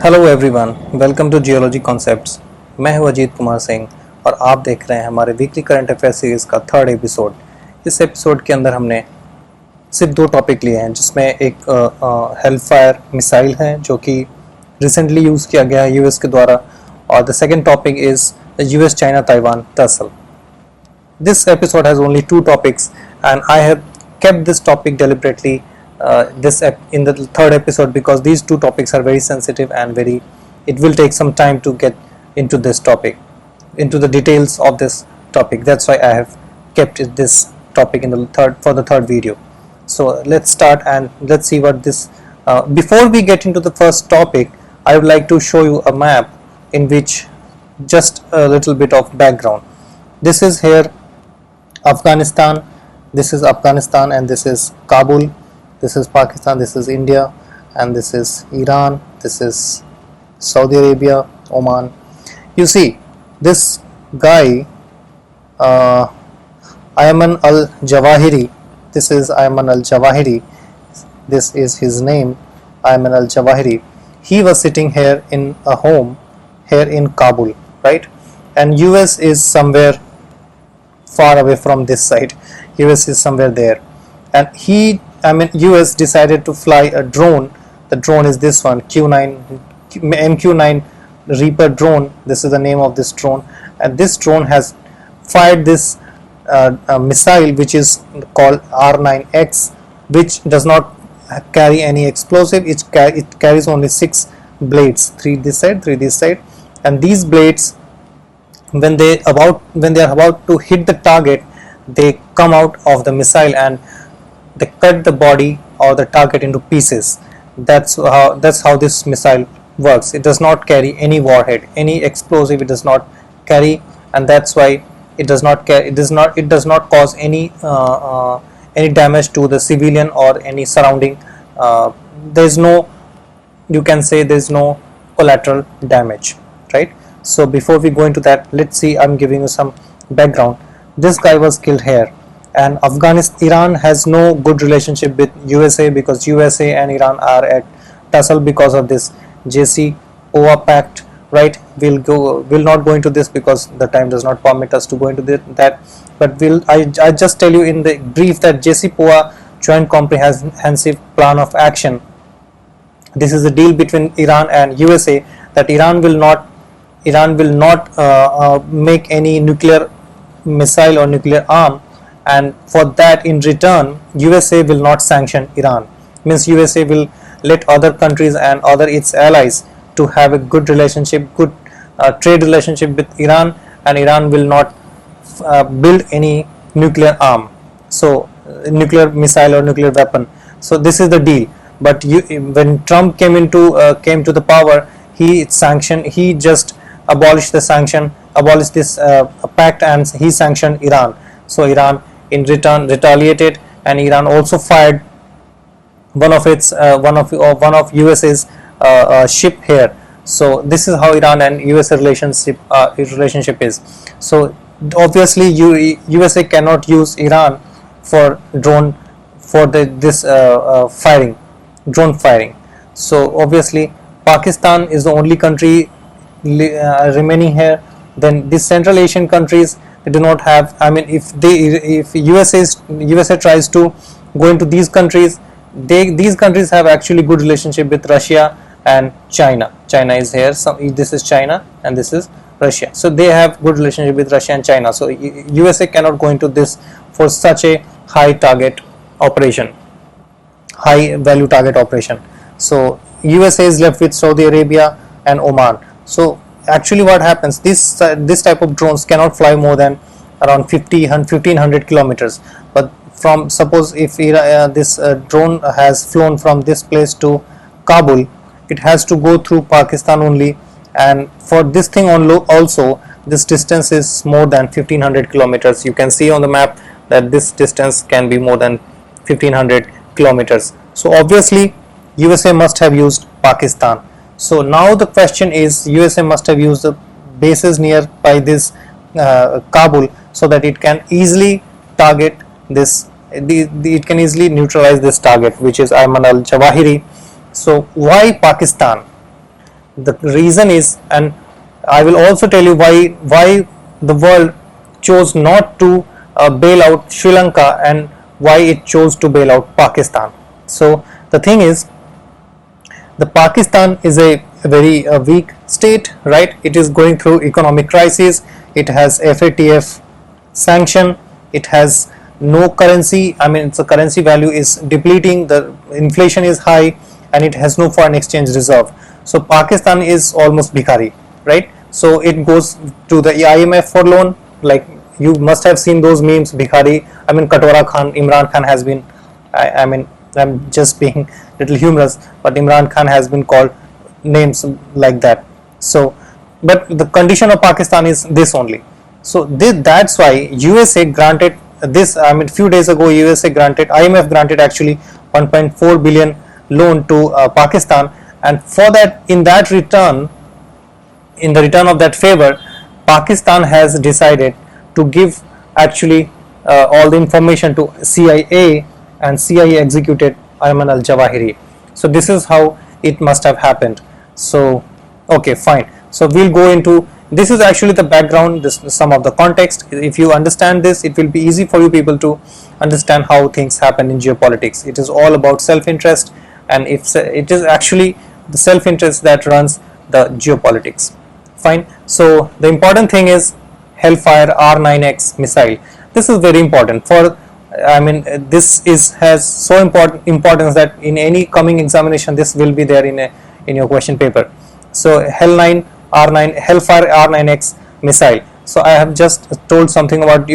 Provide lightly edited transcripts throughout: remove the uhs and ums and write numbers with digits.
Hello everyone, welcome to geology concepts. मैं हूं अजीत कुमार सिंह और आप देख रहे हैं हमारे वीकली करंट अफेयर सीरीज़ का थर्ड एपिसोड। इस एपिसोड के अंदर हमने सिर्फ दो टॉपिक लिए हैं, जिसमें एक हेलफायर मिसाइल है जो कि रिसेंटली यूज़ किया गया है यूएस के द्वारा, और the second topic is US China Taiwan tussle. This episode has only two topics, and I have kept this topic deliberately in the third episode because these two topics are very sensitive and it will take some time to get into this topic, into the details of this topic. That's why I have kept this topic in the third video. So let's start and let's see what this. Before we get into the first topic, I would like to show you a map in which just a little bit of background. This is here Afghanistan, this is Afghanistan, and this is Kabul, this is Pakistan, this is India, and this is Iran, this is Saudi Arabia, Oman. You see, this guy, Ayman Aljawahiri, this is Ayman Aljawahiri, this is his name, Ayman Aljawahiri. He was sitting here in a home here in Kabul, right? And US is somewhere far away from this side. US is somewhere there, and US decided to fly a drone. The drone is this one, MQ-9 Reaper drone. This is the name of this drone, and this drone has fired this missile which is called R9X, which does not carry any explosive. It carries only 6 blades, 3 this side, 3 this side, and these blades, when they are about to hit the target, they come out of the missile and they cut the body or the target into pieces. That's how this missile works. It does not carry any warhead, any explosive. It does not carry, and that's why it does not cause any damage to the civilian or any surrounding. There's no, you can say, there's no collateral damage, right? So before we go into that, let's see, I'm giving you some background. This guy was killed here, and Iran has no good relationship with USA because USA and Iran are at tussle because of this JCPOA pact, right? We'll not go into this because the time does not permit us to go into that, but I just tell you in the brief that JCPOA, Joint Comprehensive Plan of Action, this is a deal between Iran and USA that Iran will not make any nuclear missile or nuclear arm, and for that, in return, USA will not sanction Iran. Means USA will let other countries and other its allies to have a good relationship, good trade relationship with Iran, and Iran will not build any nuclear arm, so nuclear missile or nuclear weapon. So this is the deal. But when Trump came to the power, he just abolished this pact, and he sanctioned Iran. So Iran in return retaliated, and Iran also fired one of US's ship here. So this is how Iran and US relationship is. So obviously USA cannot use Iran for drone firing. So obviously Pakistan is the only country remaining here. Then these Central Asian countries, they do not have, if USA tries to go into these countries, these countries have actually good relationship with Russia and China. China is here, this is China and this is Russia, so they have good relationship with Russia and China. So USA cannot go into this for such a high value target operation. So USA is left with Saudi Arabia and Oman. So actually what happens, this type of drones cannot fly more than around 1500 kilometers. But from, suppose if this drone has flown from this place to Kabul, it has to go through Pakistan only, and for this thing also this distance is more than 1500 kilometers. You can see on the map that this distance can be more than 1500 kilometers. So obviously USA must have used Pakistan. So now the question is, USA must have used the bases near by this Kabul, so that it can easily target this it can easily neutralize this target, which is Ayman Aljawahiri. So why Pakistan? The reason is, and I will also tell you why the world chose not to bail out Sri Lanka and why it chose to bail out Pakistan. So the thing is, the Pakistan is a very weak state, right? It is going through economic crisis. It has FATF sanction. It has no currency. I mean, its currency value is depleting. The inflation is high, and it has no foreign exchange reserve. So Pakistan is almost bhikhari, right? So it goes to the IMF for loan. Like, you must have seen those memes, bhikhari. I mean, Katora Khan, Imran Khan has been. I mean, I'm just being little humorous, but Imran Khan has been called names like that. So, but the condition of Pakistan is this only. So that's why USA granted this. I mean, few days ago, USA granted, IMF granted actually 1.4 billion loan to Pakistan, and for that, in the return of that favor, Pakistan has decided to give actually all the information to CIA, and CIA executed Ayman Aljawahiri. So this is how it must have happened. So okay, fine. So we'll go into, this is actually the background, this some of the context. If you understand this, it will be easy for you people to understand how things happen in geopolitics. It is all about self-interest, and if it is actually the self-interest that runs the geopolitics. Fine. So the important thing is Hellfire R9X missile. This is very important for, I mean, this has so importance that in any coming examination this will be there in your question paper. So Hellfire R9X missile. So I have just told something about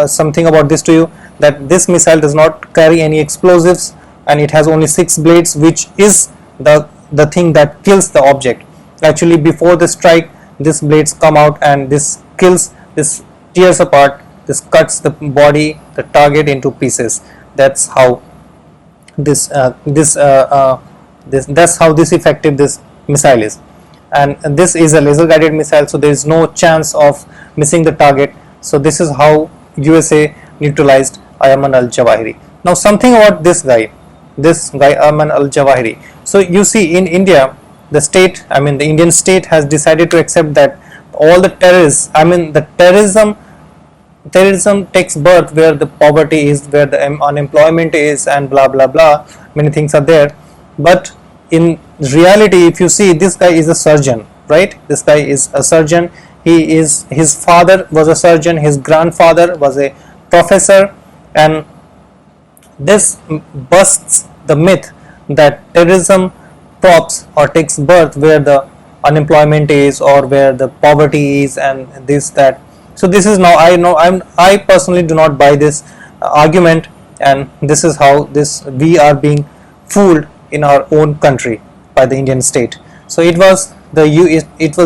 something about this to you, that this missile does not carry any explosives, and it has only 6 blades, which is the thing that kills the object. Actually, before the strike, these blades come out, and this kills, this tears apart, this cuts the body, the target into pieces. That's how that's how this effective this missile is. And this is a laser guided missile, so there is no chance of missing the target. So this is how USA neutralized Ayman Al-Zawahiri. Now something about this guy Ayman Al-Zawahiri. So you see, in India, the state, I mean the Indian state, has decided to accept that all the terrorists, I mean the terrorism takes birth where the poverty is, where the unemployment is, and blah blah blah, many things are there. But in reality, if you see, this guy is a surgeon, right? This guy is a surgeon. His father was a surgeon, his grandfather was a professor, and this busts the myth that terrorism props or takes birth where the unemployment is, or where the poverty is, and this that. So this is, now I personally do not buy this argument, and this is how we are being fooled in our own country by the Indian state. So it was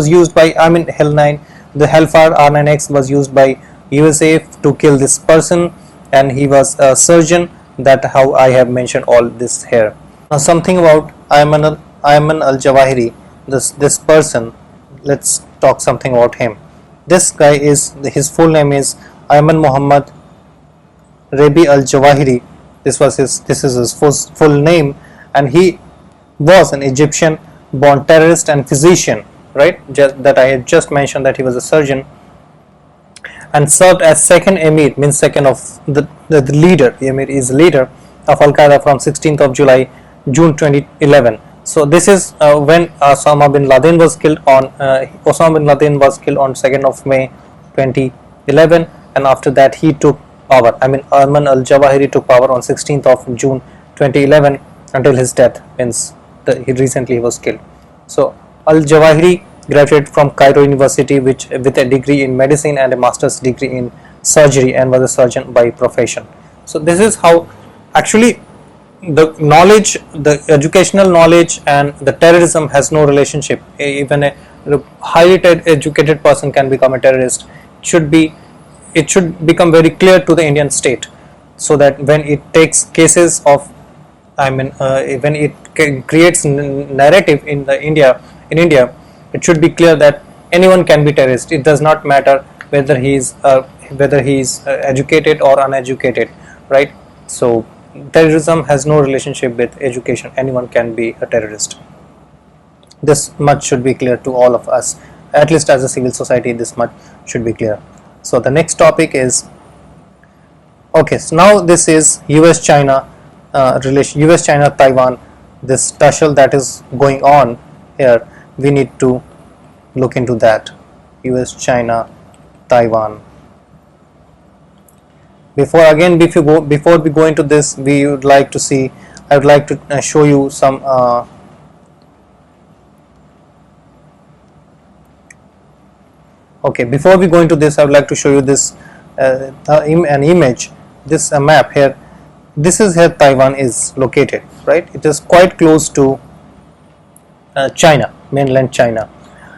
used by, I mean, the Hellfire R9X was used by USA to kill this person, and he was a surgeon. That how I have mentioned all this here. Now something about Ayman Al-Zawahiri, this person. Let's talk something about him. This guy is, his full name is Ayman Muhammad Rabi Al-Zawahiri. This is his full name, and he was an Egyptian born terrorist and physician, right? That I had just mentioned, that he was a surgeon, and served as second emir, means second of the leader. The emir is leader of Al-Qaeda from 16th of June 2011. So this is when Osama bin Laden was killed on 2nd of May 2011, and after that he took power. I mean, Ayman Al-Zawahiri took power on 16th of June 2011 until his death, means he recently was killed. So Al-Zawahiri graduated from Cairo University with a degree in medicine and a master's degree in surgery, and was a surgeon by profession. So this is how actually the knowledge, the educational knowledge, and the terrorism has no relationship. Even a highly educated person can become a terrorist. It should become very clear to the Indian state, so that when it takes cases of, I mean, when it creates narrative in India, it should be clear that anyone can be terrorist. It does not matter whether he is educated or uneducated, right? So terrorism has no relationship with education. Anyone can be a terrorist. This much should be clear to all of us, at least as a civil society. This much should be clear. So the next topic is, okay, so now this is US China relation, US China Taiwan, this tussle that is going on here. We need to look into that. US China Taiwan. Before we go into this, we would like to see, I would like to show you some okay, before we go into this, I would like to show you this an image, this map here. This is where Taiwan is located, right? It is quite close to China, mainland China.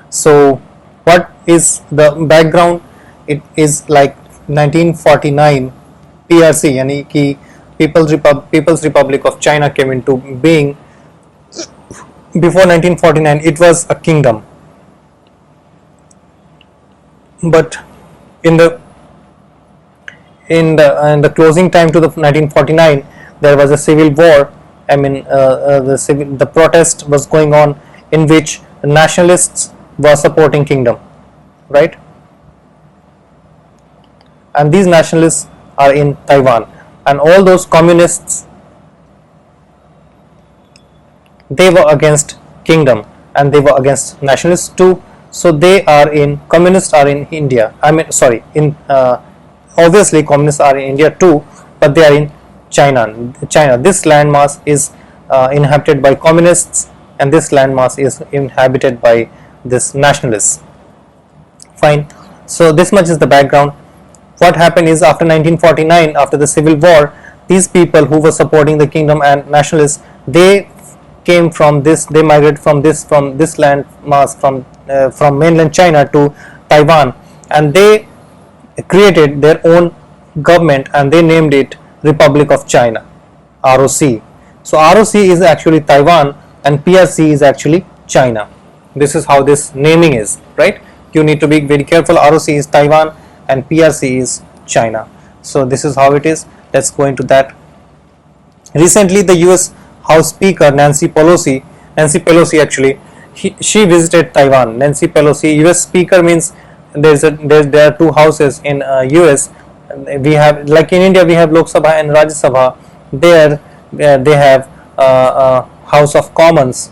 So what is the background? It is like 1949 PRC, यानी कि People's Republic of China came into being. Before 1949 it was a kingdom, but in the closing time to the 1949 there was a civil war. I mean the protest was going on, in which nationalists were supporting kingdom, right? And these nationalists are in Taiwan, and all those communists, they were against kingdom and they were against nationalists too. So they are in, communists are in India, I mean sorry, in obviously communists are in India too, but they are in China. This landmass is inhabited by communists, and this landmass is inhabited by this nationalists. Fine. So this much is the background. What happened is, after 1949, after the civil war, these people who were supporting the kingdom and nationalists, they came from this, they migrated from this land mass, from mainland China to Taiwan, and they created their own government and they named it Republic of China, ROC. So ROC is actually Taiwan and PRC is actually China. This is how this naming is, right? You need to be very careful. ROC is Taiwan and PRC is China. So this is how it is. Let's go into that. Recently the US House Speaker Nancy Pelosi actually, she visited Taiwan. Nancy Pelosi, US Speaker means there are two houses in US. We have, like in India we have Lok Sabha and Rajya Sabha. There they have House of Commons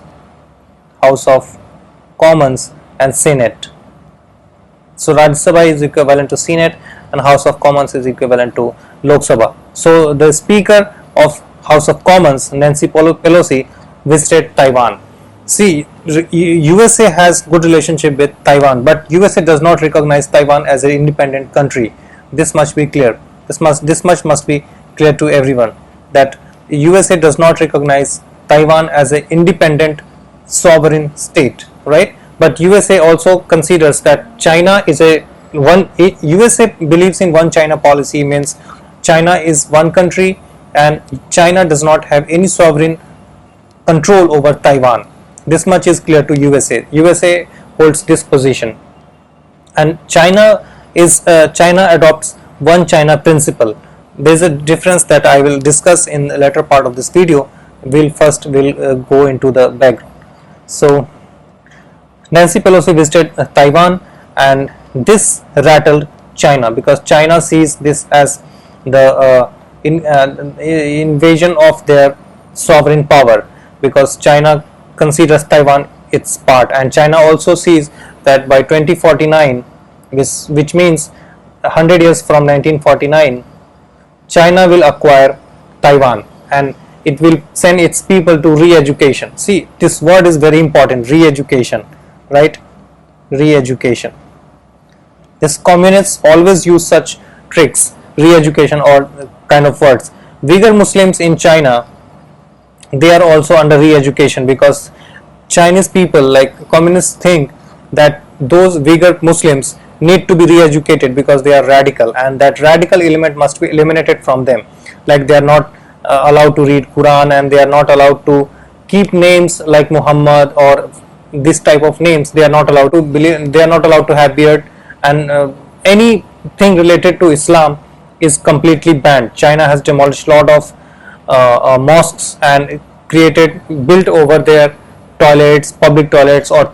and Senate. So Rajya Sabha is equivalent to Senate and House of Commons is equivalent to Lok Sabha. So the Speaker of House of Commons, Nancy Pelosi, visited Taiwan. See, USA has good relationship with Taiwan, but USA does not recognize Taiwan as an independent country. This must be clear. This much must be clear to everyone, that USA does not recognize Taiwan as an independent sovereign state, right? But USA also considers that China is USA believes in one China policy, means China is one country and China does not have any sovereign control over Taiwan. This much is clear to USA. USA holds this position, and China adopts one China principle. There is a difference that I will discuss in the later part of this video. We'll go into the background. So Nancy Pelosi visited Taiwan, and this rattled China, because China sees this as the invasion of their sovereign power, because China considers Taiwan its part, and China also sees that by 2049, which means 100 years from 1949, China will acquire Taiwan and it will send its people to re-education. See, this word is very important, re-education, right? Re-education. This communists always use such tricks, re-education or kind of words. Uyghur Muslims in China, they are also under re-education, because Chinese people, like communists, think that those Uyghur Muslims need to be re-educated because they are radical, and that radical element must be eliminated from them. Like they are not allowed to read Quran, and they are not allowed to keep names like Muhammad or this type of names. They are not allowed to believe, they are not allowed to have beard, and anything related to Islam is completely banned. China has demolished a lot of mosques and built over there toilets, public toilets, or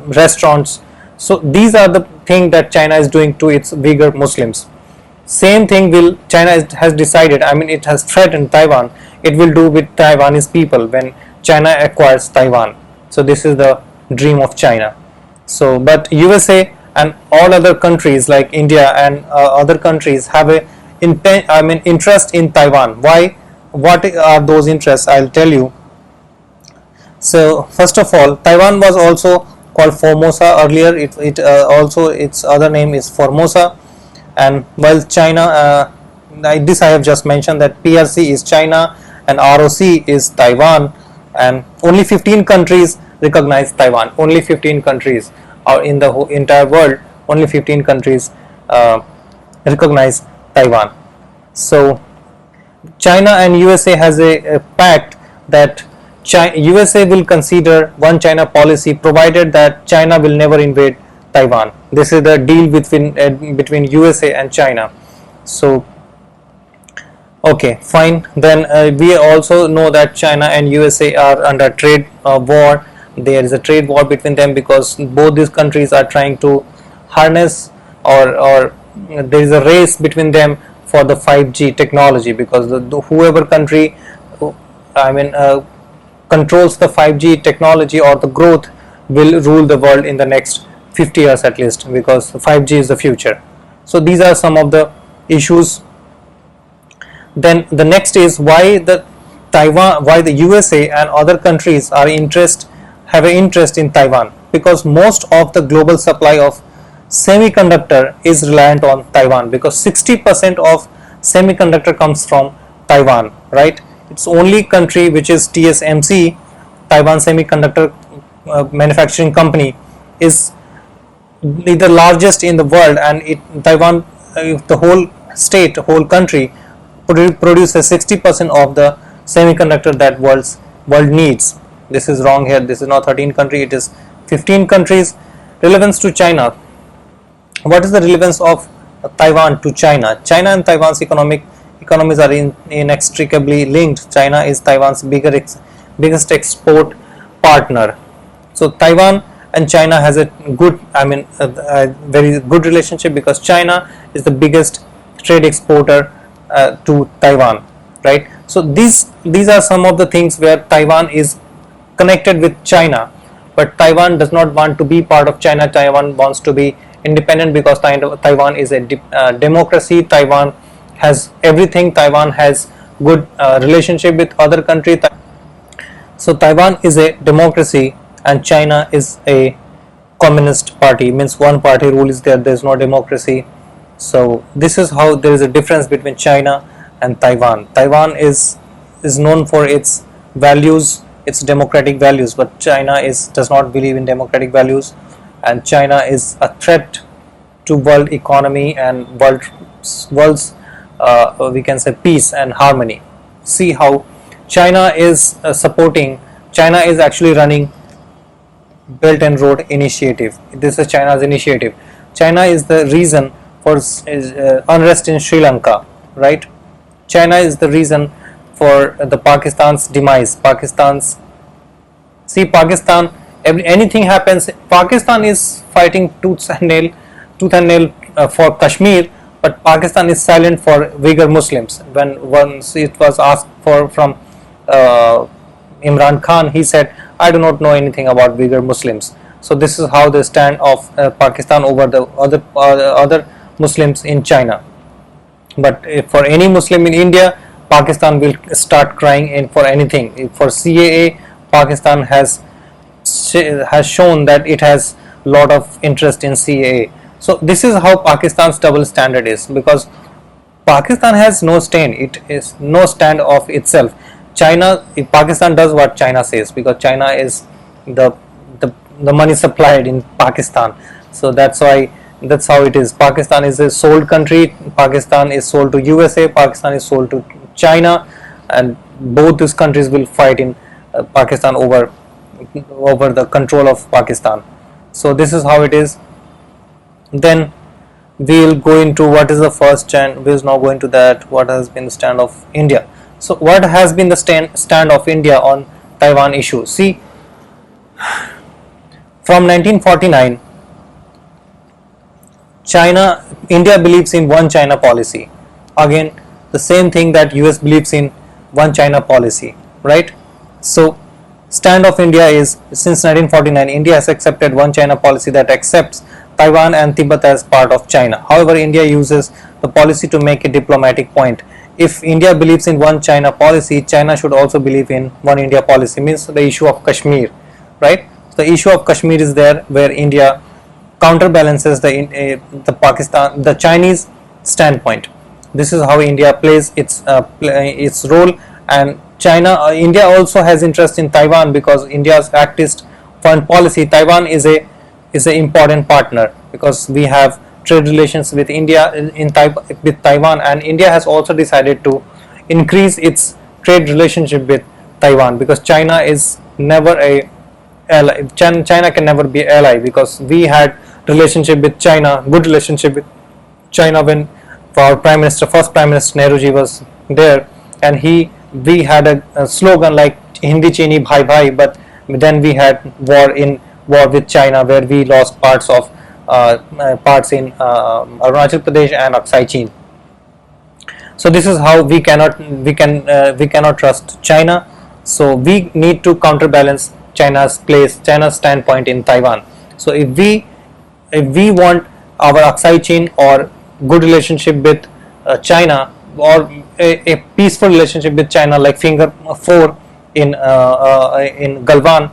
restaurants. So these are the thing that China is doing to its Uyghur Muslims. Same thing will China has decided, I mean it has threatened Taiwan, it will do with Taiwanese people when China acquires Taiwan. So this is the dream of China. So but USA and all other countries like India and other countries have a interest in Taiwan. Why? What are those interests? I'll tell you. So first of all, Taiwan was also called Formosa earlier. It also, its other name is Formosa. And while China, this I have just mentioned, that PRC is China and ROC is Taiwan, and only 15 countries recognize Taiwan. Only 15 countries, or in the whole entire world, only 15 countries recognize Taiwan. So China and USA has a pact that USA will consider one China policy provided that China will never invade Taiwan. This is the deal between USA and China. So okay, fine. Then we also know that China and USA are under trade war. There is a trade war between them because both these countries are trying to harness, or there is a race between them for the 5G technology, because whoever country controls the 5G technology or the growth will rule the world in the next 50 years at least, because 5G is the future. So these are some of the issues. Then the next is why the USA and other countries have an interest in Taiwan, because most of the global supply of semiconductor is reliant on Taiwan, because 60% of semiconductor comes from Taiwan, right? It's only country which is TSMC, Taiwan Semiconductor Manufacturing Company, is the largest in the world, and Taiwan, the whole country produces 60% of the semiconductor that world needs. This is wrong here. This is not 13 countries, it is 15 countries. Relevance to China. What is the relevance of Taiwan to China? China and Taiwan's economies are inextricably linked. China is Taiwan's biggest export partner. So Taiwan and China has a very good relationship, because China is the biggest trade exporter to Taiwan, right? So these are some of the things where Taiwan is connected with China, but Taiwan does not want to be part of China. Taiwan wants to be independent, because Taiwan is a democracy. Taiwan has everything. Taiwan has good relationship with other countries. So Taiwan is a democracy and China is a communist party, means one party rule is there is no democracy. So this is how there is a difference between China and Taiwan. Taiwan is known for its values, its democratic values, but China does not believe in democratic values, and China is a threat to world economy and world's we can say peace and harmony. See how China is China is actually running Belt and Road Initiative. This is China's initiative. China is the reason for unrest in Sri Lanka, right? China is the reason for the Pakistan's demise. Pakistan, anything happens, Pakistan is fighting tooth and nail for Kashmir, but Pakistan is silent for Uyghur Muslims. When once it was asked for from Imran Khan, he said, I do not know anything about Uyghur Muslims. So this is how the stand of Pakistan over the other Muslims in China. But if for any Muslim in India, Pakistan will start crying in for anything. For CAA, Pakistan has shown that it has lot of interest in CAA. So this is how Pakistan's double standard is, because Pakistan has no stand. It is no stand of itself. Pakistan does what China says, because China is the money supplied in Pakistan. So that's how it is. Pakistan is a sold country. Pakistan is sold to USA. Pakistan is sold to China, and both these countries will fight in Pakistan over the control of Pakistan. So this is how it is. Then we'll go into what is the first stand. We'll now go into that. What has been the stand of India? So what has been the stand of India on Taiwan issue? See, From 1949, India believes in one China policy. Again, the same thing that US believes in one China policy, right? So, stand of India is, since 1949, India has accepted one China policy that accepts Taiwan and Tibet as part of China. However, India uses the policy to make a diplomatic point. If India believes in one China policy, China should also believe in one India policy, means the issue of Kashmir, right? The issue of Kashmir is there where India counterbalances the Chinese standpoint. This is how India plays its role, and India also has interest in Taiwan because India's activist foreign policy. Taiwan is a important partner because we have trade relations with India with Taiwan, and India has also decided to increase its trade relationship with Taiwan because China is never a ally. China can never be ally because we had relationship with China, good relationship with China when our first Prime Minister Nehruji was there, and we had a slogan like Hindi Chini Bhai Bhai, but then we had war with China where we lost parts in Arunachal Pradesh and Aksai Chin. So this is how we cannot trust China. So we need to counterbalance China's standpoint in Taiwan. So if we want our Aksai Chin or good relationship with China, or a peaceful relationship with China like Finger 4 in Galwan,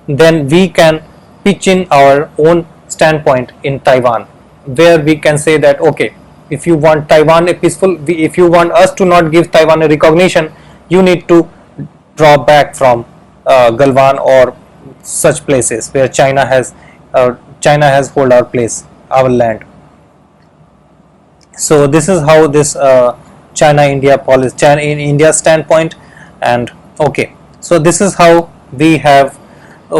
then we can pitch in our own standpoint in Taiwan, where we can say that okay, if you want Taiwan a peaceful, if you want us to not give Taiwan a recognition, you need to draw back from Galwan or such places where China has hold our place, our land. So this is how this China-India policy, China in India's standpoint, and okay. So this is how we have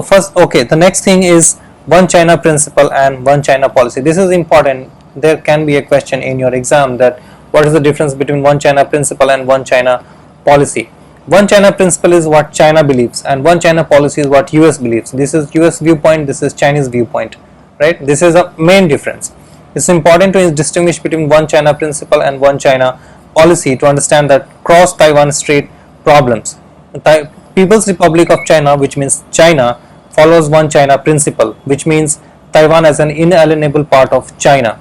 first. Okay, the next thing is one China principle and one China policy. This is important. There can be a question in your exam that what is the difference between one China principle and one China policy. One China principle is what China believes, and one China policy is what US believes. This is US viewpoint, this is Chinese viewpoint, right? This is a main difference. It's important to distinguish between one China principle and one China policy to understand that cross Taiwan Strait problems. The People's Republic of China, which means China, follows one China principle, which means Taiwan as an inalienable part of China,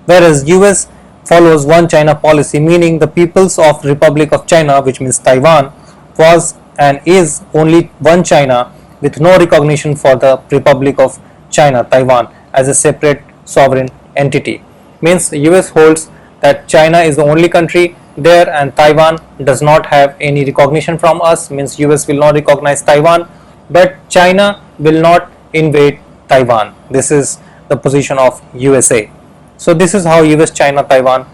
whereas US follows one China policy, meaning the People's of Republic of China, which means Taiwan, was and is only one China with no recognition for the Republic of China, Taiwan, as a separate sovereign entity. Means US holds that China is the only country there and Taiwan does not have any recognition from us, means US will not recognize Taiwan, but China will not invade Taiwan. This is the position of USA. So this is how US China Taiwan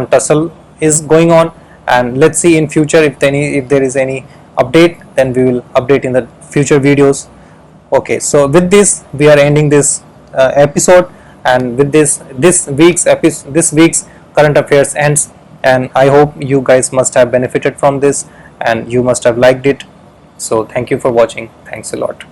tussle is going on, and let's see in future if there is any update, then we will update in the future videos. Okay, so with this we are ending this episode, and with this week's current affairs ends, and I hope you guys must have benefited from this and you must have liked it. So thank you for watching. Thanks a lot.